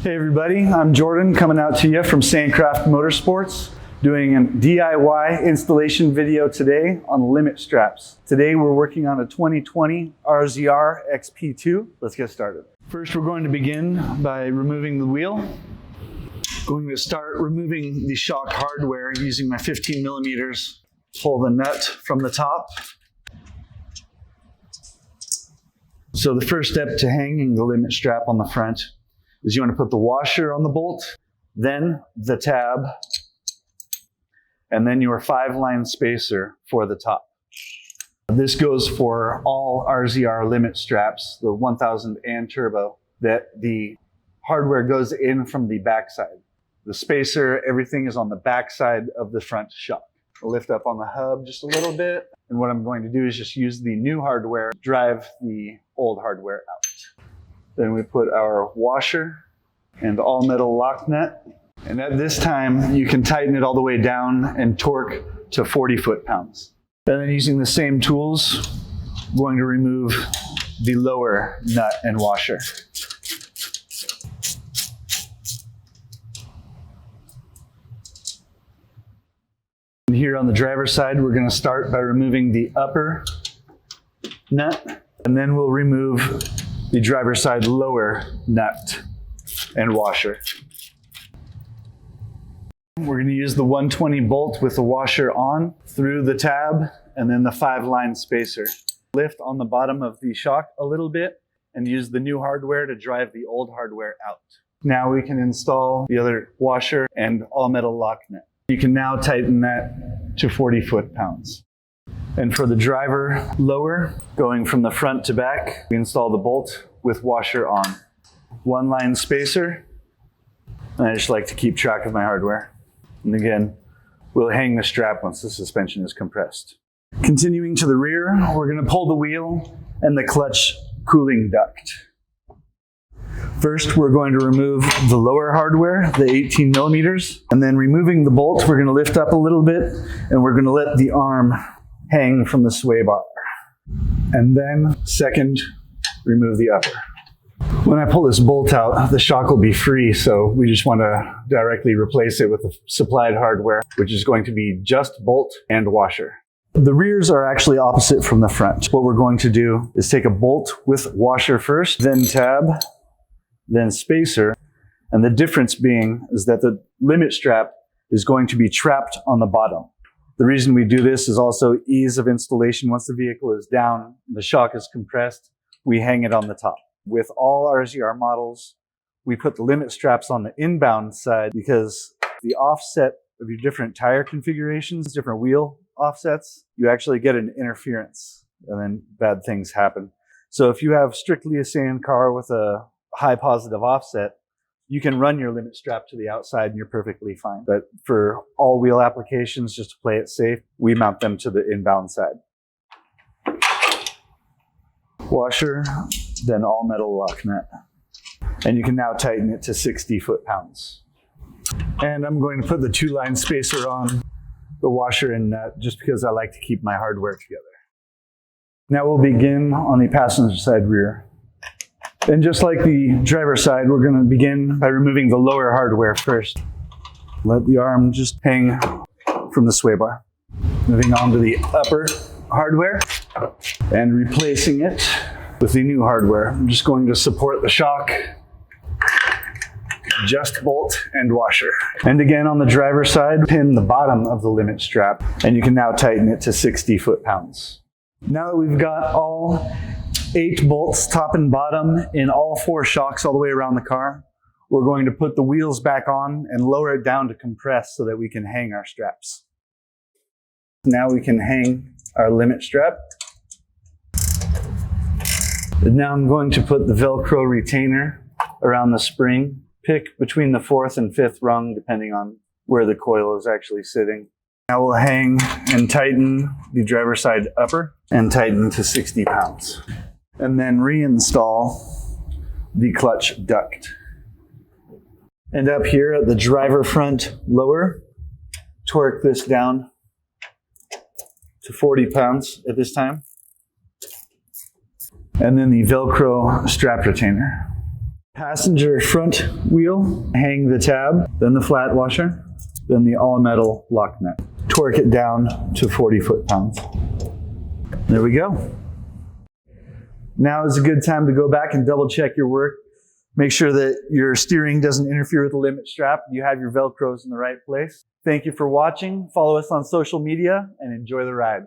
Hey everybody, I'm Jordan coming out to you from SANDCRAFT Motorsports, doing a DIY installation video today on limit straps. Today we're working on a 2020 RZR XP2. Let's get started. First we're going to begin by removing the wheel. Going to start removing the shock hardware using my 15 millimeters. Pull the nut from the top. So the first step to hanging the limit strap on the front is you want to put the washer on the bolt, then the tab, and then your 5-line spacer for the top. This goes for all RZR limit straps, the 1000 and turbo, that the hardware goes in from the backside. The spacer, everything is on the backside of the front shock. I'll lift up on the hub just a little bit, and what I'm going to do is just use the new hardware to drive the old hardware out. Then we put our washer and all metal lock nut. And at this time, you can tighten it all the way down and torque to 40 foot-pounds. And then using the same tools, I'm going to remove the lower nut and washer. And here on the driver's side, we're going to start by removing the upper nut, and then we'll remove the driver's side lower nut and washer. We're going to use the 120 bolt with the washer on through the tab and then the 5-line spacer. Lift on the bottom of the shock a little bit and use the new hardware to drive the old hardware out. Now we can install the other washer and all metal lock nut. You can now tighten that to 40 foot-pounds. And for the driver lower, going from the front to back, we install the bolt with washer on. 1-line spacer, and I just like to keep track of my hardware. And again, we'll hang the strap once the suspension is compressed. Continuing to the rear, we're going to pull the wheel and the clutch cooling duct. First, we're going to remove the lower hardware, the 18 millimeters, and then removing the bolt, we're going to lift up a little bit, and we're going to let the arm hang from the sway bar. And then, second, remove the upper. When I pull this bolt out, the shock will be free, so we just want to directly replace it with the supplied hardware, which is going to be just bolt and washer. The rears are actually opposite from the front. What we're going to do is take a bolt with washer first, then tab, then spacer, and the difference being is that the limit strap is going to be trapped on the bottom. The reason we do this is also ease of installation. Once the vehicle is down, the shock is compressed, we hang it on the top. With all RZR models, we put the limit straps on the inbound side because the offset of your different tire configurations, different wheel offsets, you actually get an interference and then bad things happen. So if you have strictly a sand car with a high positive offset, you can run your limit strap to the outside and you're perfectly fine. But for all wheel applications, just to play it safe, we mount them to the inbound side. Washer, then all metal lock nut. And you can now tighten it to 60 foot-pounds. And I'm going to put the 2-line spacer on the washer and nut just because I like to keep my hardware together. Now we'll begin on the passenger side rear. And just like the driver's side, we're going to begin by removing the lower hardware first. Let the arm just hang from the sway bar. Moving on to the upper hardware and replacing it with the new hardware. I'm just going to support the shock, just bolt and washer. And again on the driver's side, pin the bottom of the limit strap, and you can now tighten it to 60 foot-pounds. Now that we've got all 8 bolts, top and bottom, in all 4 shocks all the way around the car, we're going to put the wheels back on and lower it down to compress so that we can hang our straps. Now we can hang our limit strap. And now I'm going to put the Velcro retainer around the spring. Pick between the 4th and 5th rung, depending on where the coil is actually sitting. Now we'll hang and tighten the driver's side upper and tighten to 60 pounds. And then reinstall the clutch duct. And up here at the driver front lower, torque this down to 40 pounds at this time. And then the Velcro strap retainer. Passenger front wheel, hang the tab, then the flat washer, then the all-metal lock nut. Torque it down to 40 foot-pounds. There we go. Now is a good time to go back and double check your work. Make sure that your steering doesn't interfere with the limit strap. You have your Velcros in the right place. Thank you for watching. Follow us on social media and enjoy the ride.